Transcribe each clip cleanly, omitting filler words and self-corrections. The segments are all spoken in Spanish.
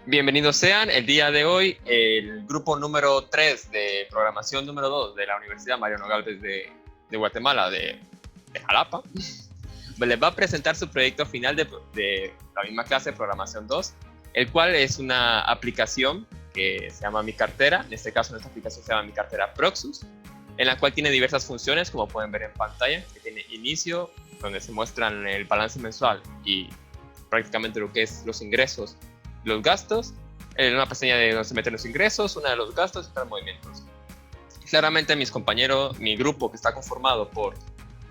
Bienvenidos sean. El día de hoy, el grupo número 3 de programación número 2 de la Universidad Mariano Gálvez de Guatemala, de Jalapa, les va a presentar su proyecto final de la misma clase de programación 2, el cual es una aplicación que se llama Mi Cartera. En este caso, nuestra aplicación se llama Mi Cartera Proxus, en la cual tiene diversas funciones, como pueden ver en pantalla, que tiene inicio, donde se muestran el balance mensual y prácticamente lo que es los ingresos, los gastos, en una pestaña de donde se meten los ingresos, una de los gastos y los movimientos. Claramente mis compañeros, mi grupo que está conformado por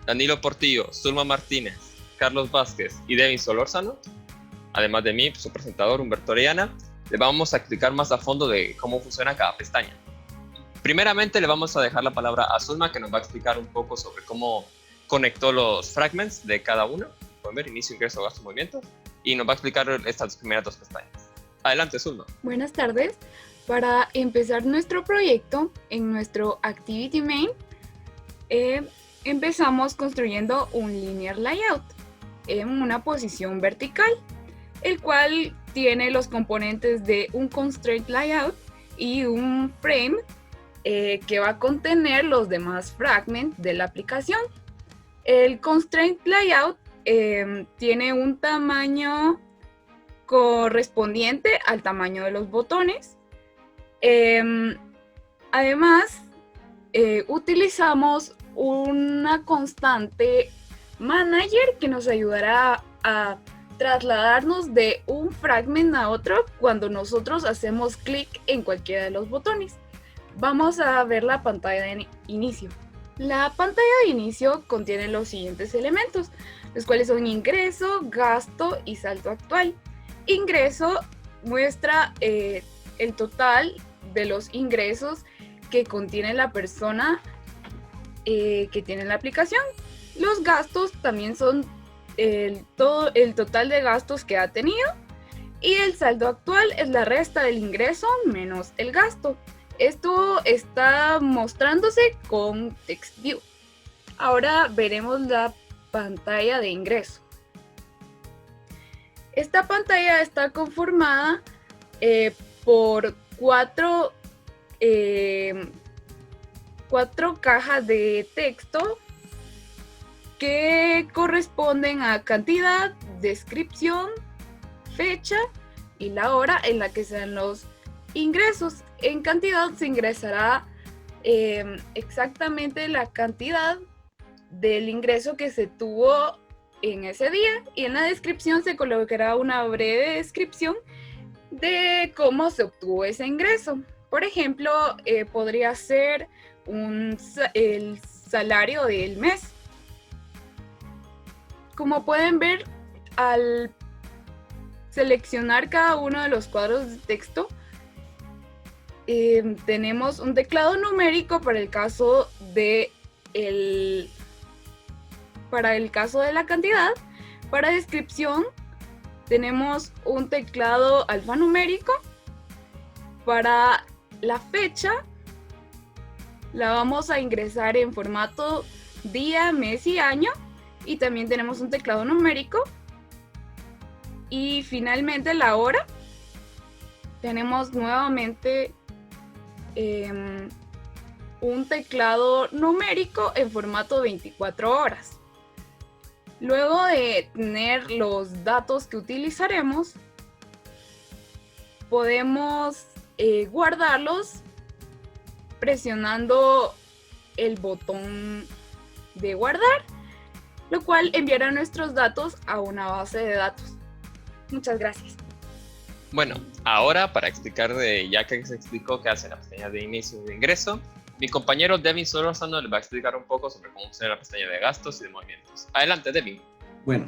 Danilo Portillo, Zulma Martínez, Carlos Vázquez y Devin Solórzano, además de mí, su presentador Humberto Orellana, les vamos a explicar más a fondo de cómo funciona cada pestaña. Primeramente le vamos a dejar la palabra a Zulma, que nos va a explicar un poco sobre cómo conectó los fragments de cada uno. Pueden ver inicio, ingreso, gasto, movimiento, y nos va a explicar estas primeras dos pestañas. Adelante, Zulma. Buenas tardes. Para empezar nuestro proyecto, en nuestro Activity Main, empezamos construyendo un Linear Layout en una posición vertical, el cual tiene los componentes de un Constraint Layout y un Frame que va a contener los demás fragments de la aplicación. El Constraint Layout tiene un tamaño correspondiente al tamaño de los botones. Además, utilizamos una constante manager que nos ayudará a trasladarnos de un fragment a otro cuando nosotros hacemos clic en cualquiera de los botones. Vamos a ver la pantalla de inicio. La pantalla de inicio contiene los siguientes elementos, los cuales son ingreso, gasto y saldo actual. Ingreso muestra el total de los ingresos que contiene la persona que tiene la aplicación. Los gastos también son el total de gastos que ha tenido, y el saldo actual es la resta del ingreso menos el gasto. Esto está mostrándose con TextView. Ahora veremos la pantalla de ingreso. Esta pantalla está conformada por cuatro cajas de texto que corresponden a cantidad, descripción, fecha y la hora en la que se dan los ingresos. En cantidad se ingresará exactamente la cantidad del ingreso que se tuvo en ese día, y en la descripción se colocará una breve descripción de cómo se obtuvo ese ingreso. Por ejemplo, podría ser el salario del mes. Como pueden ver, al seleccionar cada uno de los cuadros de texto, tenemos un teclado numérico para el caso de la cantidad. Para descripción tenemos un teclado alfanumérico. Para la fecha la vamos a ingresar en formato día, mes y año, y también tenemos un teclado numérico. Y finalmente la hora, tenemos nuevamente un teclado numérico en formato 24 horas. Luego de tener los datos que utilizaremos, podemos guardarlos presionando el botón de guardar, lo cual enviará nuestros datos a una base de datos. Muchas gracias. Bueno, ahora para explicar, ya que se explicó qué hace la pestaña de inicio y de ingreso, mi compañero Devin Solórzano les va a explicar un poco sobre cómo funciona la pestaña de gastos y de movimientos. Adelante, Devin. Bueno,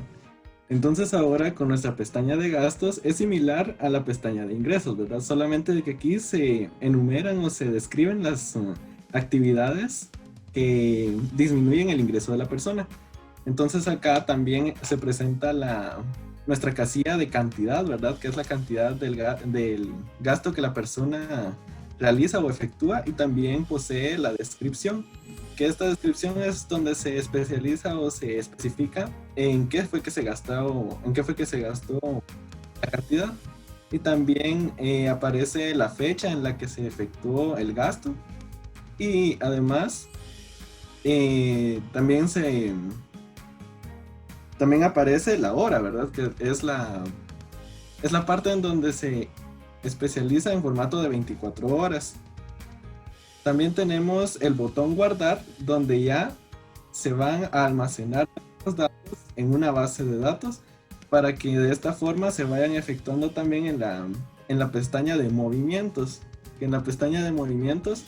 entonces ahora con nuestra pestaña de gastos es similar a la pestaña de ingresos, ¿verdad? Solamente de que aquí se enumeran o se describen las actividades que disminuyen el ingreso de la persona. Entonces acá también se presenta nuestra casilla de cantidad, ¿verdad? Que es la cantidad del gasto que la persona realiza o efectúa, y también posee la descripción, que esta descripción es donde se especializa o se especifica en qué fue que se gastó la cantidad. y también aparece la fecha en la que se efectuó el gasto y además también también aparece la hora, ¿verdad? Que es la parte en donde se especializa en formato de 24 horas. También tenemos el botón guardar, donde ya se van a almacenar los datos en una base de datos para que de esta forma se vayan efectuando también en la pestaña de movimientos. Que en la pestaña de movimientos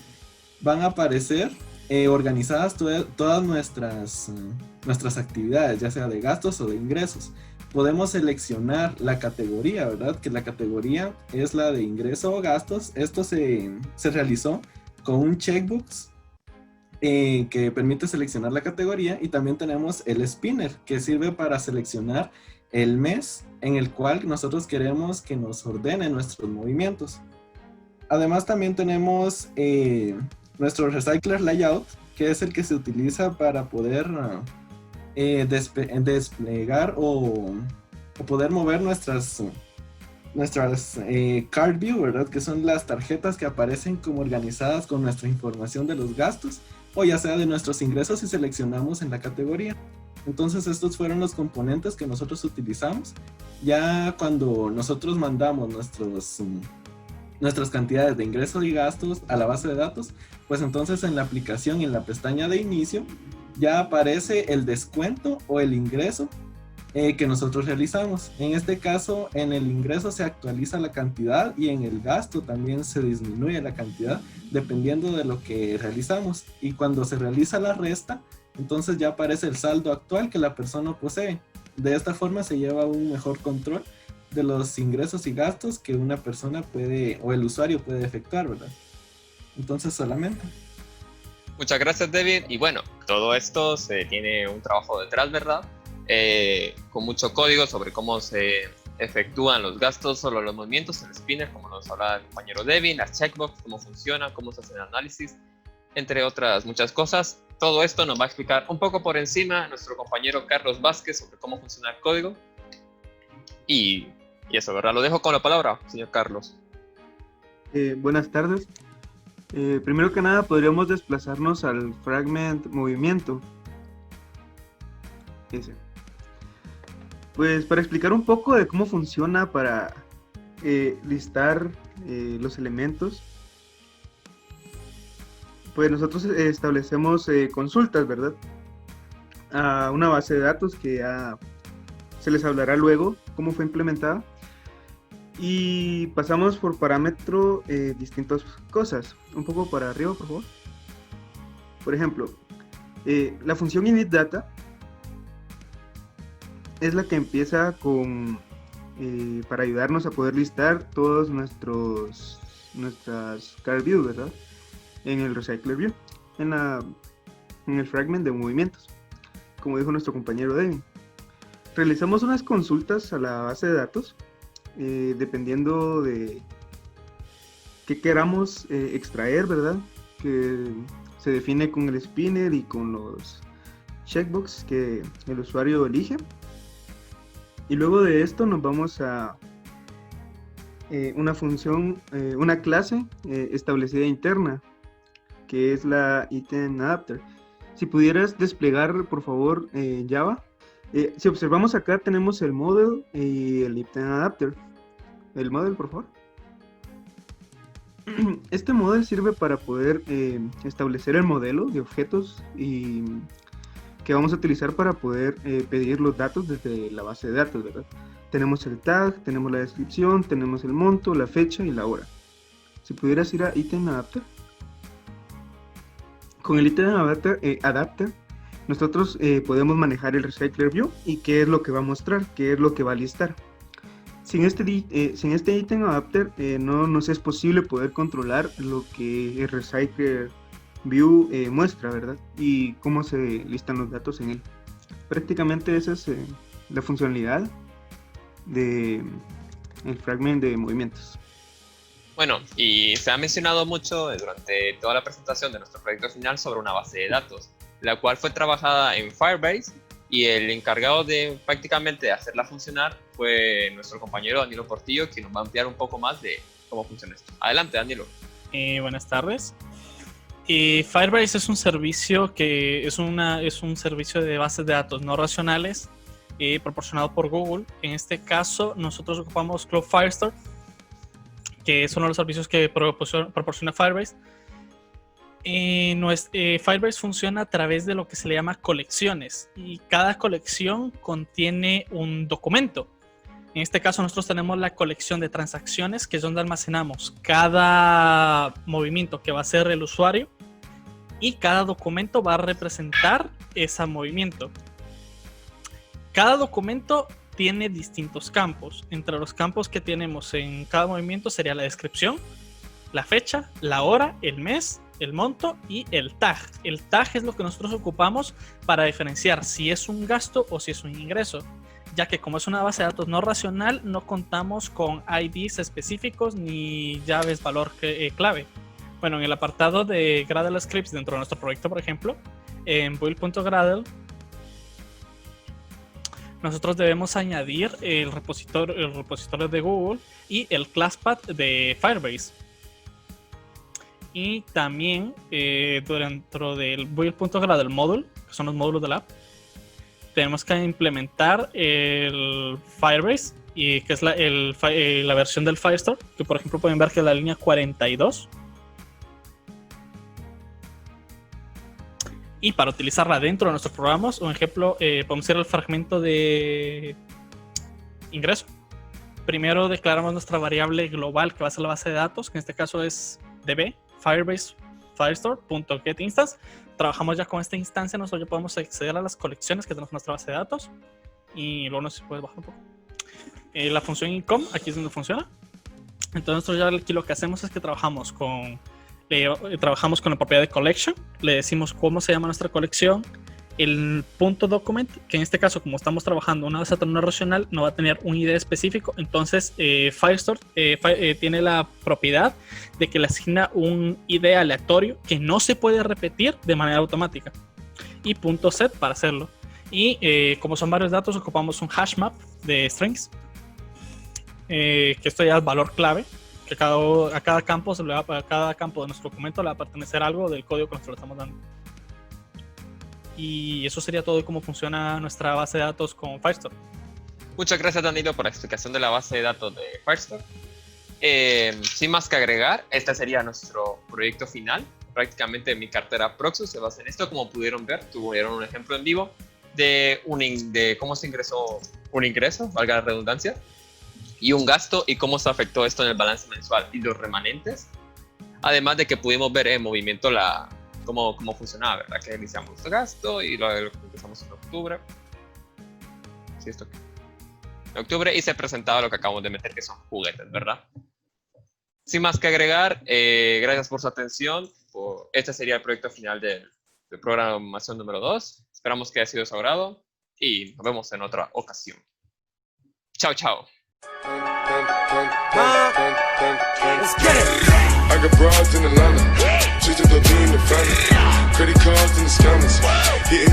van a aparecer organizadas todas nuestras actividades, ya sea de gastos o de ingresos. Podemos seleccionar la categoría, ¿verdad? Que la categoría es la de ingreso o gastos. Esto se realizó con un checkbox que permite seleccionar la categoría, y también tenemos el spinner que sirve para seleccionar el mes en el cual nosotros queremos que nos ordene nuestros movimientos. Además también tenemos nuestro Recycler Layout, que es el que se utiliza para poder desplegar o poder mover nuestras card view, ¿verdad? Que son las tarjetas que aparecen como organizadas con nuestra información de los gastos, o ya sea de nuestros ingresos si seleccionamos en la categoría. Entonces estos fueron los componentes que nosotros utilizamos. Ya cuando nosotros mandamos nuestras cantidades de ingresos y gastos a la base de datos, pues entonces en la aplicación y en la pestaña de inicio ya aparece el descuento o el ingreso que nosotros realizamos. En este caso, en el ingreso se actualiza la cantidad y en el gasto también se disminuye la cantidad dependiendo de lo que realizamos. Y cuando se realiza la resta, entonces ya aparece el saldo actual que la persona posee. De esta forma se lleva un mejor control de los ingresos y gastos que una persona puede, o el usuario puede efectuar, ¿verdad? Entonces solamente. Muchas gracias, David. Y bueno, todo esto se tiene un trabajo detrás, ¿verdad? Con mucho código sobre cómo se efectúan los gastos, solo los movimientos, el spinner, como nos hablaba el compañero David, las checkbox, cómo funciona, cómo se hace el análisis, entre otras muchas cosas. Todo esto nos va a explicar un poco por encima nuestro compañero Carlos Vázquez sobre cómo funciona el código. Y eso, ¿verdad? Lo dejo con la palabra, señor Carlos. Buenas tardes. Primero que nada, podríamos desplazarnos al fragment movimiento. Ese. Pues para explicar un poco de cómo funciona para listar los elementos, pues nosotros establecemos consultas, ¿verdad? A una base de datos que ya se les hablará luego cómo fue implementada. Y pasamos por parámetro distintas cosas. Un poco para arriba, por favor. Por ejemplo, la función initData es la que empieza con para ayudarnos a poder listar todos nuestras card view, ¿verdad? En el Recycler View, en el fragment de movimientos, como dijo nuestro compañero David. Realizamos unas consultas a la base de datos dependiendo de qué queramos extraer, ¿verdad? Que se define con el spinner y con los checkbox que el usuario elige. Y luego de esto nos vamos a una función, una clase establecida interna, que es la item adapter. Si pudieras desplegar, por favor, Java. Si observamos acá tenemos el model y el item adapter. El model, por favor. Este model sirve para poder establecer el modelo de objetos y que vamos a utilizar para poder pedir los datos desde la base de datos, ¿verdad? Tenemos el tag, tenemos la descripción, tenemos el monto, la fecha y la hora. Si pudieras ir a item adapter. Con el item adapter nosotros podemos manejar el Recycler View y qué es lo que va a mostrar, qué es lo que va a listar. Sin este item adapter no nos es posible poder controlar lo que el Recycler View muestra, ¿verdad? Y cómo se listan los datos en él. Prácticamente esa es la funcionalidad del fragment de movimientos. Bueno, y se ha mencionado mucho durante toda la presentación de nuestro proyecto final sobre una base de datos, la cual fue trabajada en Firebase Y el encargado de prácticamente hacerla funcionar fue nuestro compañero Danilo Portillo, que nos va a ampliar un poco más de cómo funciona esto. Adelante, Danilo. Buenas tardes. Firebase es un servicio que es un servicio de bases de datos no relacionales proporcionado por Google. En este caso, nosotros ocupamos Cloud Firestore, que es uno de los servicios que proporciona Firebase. Firebase funciona a través de lo que se le llama colecciones, y cada colección contiene un documento. En este caso nosotros tenemos la colección de transacciones, que es donde almacenamos cada movimiento que va a hacer el usuario, y cada documento va a representar ese movimiento. Cada documento tiene distintos campos. Entre los campos que tenemos en cada movimiento sería la descripción, la fecha, la hora, el mes, el monto y el tag. El tag es lo que nosotros ocupamos para diferenciar si es un gasto o si es un ingreso, ya que como es una base de datos no racional, no contamos con IDs específicos ni llaves valor clave. Bueno, en el apartado de Gradle Scripts dentro de nuestro proyecto, por ejemplo, en build.gradle, nosotros debemos añadir el repositorio de Google y el ClassPath de Firebase. Y también dentro del build.gradle module, que son los módulos de la app, tenemos que implementar el Firebase, y que es la versión del Firestore, que por ejemplo pueden ver que es la línea 42. Y para utilizarla dentro de nuestros programas, un ejemplo, podemos ir al fragmento de ingreso. Primero declaramos nuestra variable global, que va a ser la base de datos, que en este caso es db Firebase Firestore.getInstance. Trabajamos ya con esta instancia, nosotros ya podemos acceder a las colecciones que tenemos en nuestra base de datos. Y luego nos puede bajar un poco. La función income, aquí es donde funciona. Entonces nosotros ya aquí lo que hacemos es que trabajamos con la propiedad de collection. Le decimos cómo se llama nuestra colección. El punto document, que en este caso, como estamos trabajando una base de datos no relacional, no va a tener un ID específico. Entonces Firestore tiene la propiedad de que le asigna un ID aleatorio que no se puede repetir de manera automática, y punto set para hacerlo. Y como son varios datos, ocupamos un hash map de strings, que esto ya es valor clave, que a cada campo de nuestro documento le va a pertenecer algo del código que nosotros le estamos dando. Y eso sería todo de cómo funciona nuestra base de datos con Firestore. Muchas gracias, Danilo, por la explicación de la base de datos de Firestore. Sin más que agregar, este sería nuestro proyecto final. Prácticamente mi cartera Proxus se basa en esto. Como pudieron ver, tuvieron un ejemplo en vivo de cómo se ingresó un ingreso, valga la redundancia, y un gasto, y cómo se afectó esto en el balance mensual y los remanentes. Además de que pudimos ver en movimiento cómo funcionaba, ¿verdad? Que iniciamos este gasto y lo empezamos en octubre. Sí, esto aquí. En octubre, y se presentaba lo que acabamos de meter, que son juguetes, ¿verdad? Sin más que agregar, gracias por su atención. Este sería el proyecto final de programación número 2. Esperamos que haya sido de su agrado y nos vemos en otra ocasión. Chao, chao. I got broads in Atlanta, just to the family. Credit cards in the scammers. Hitting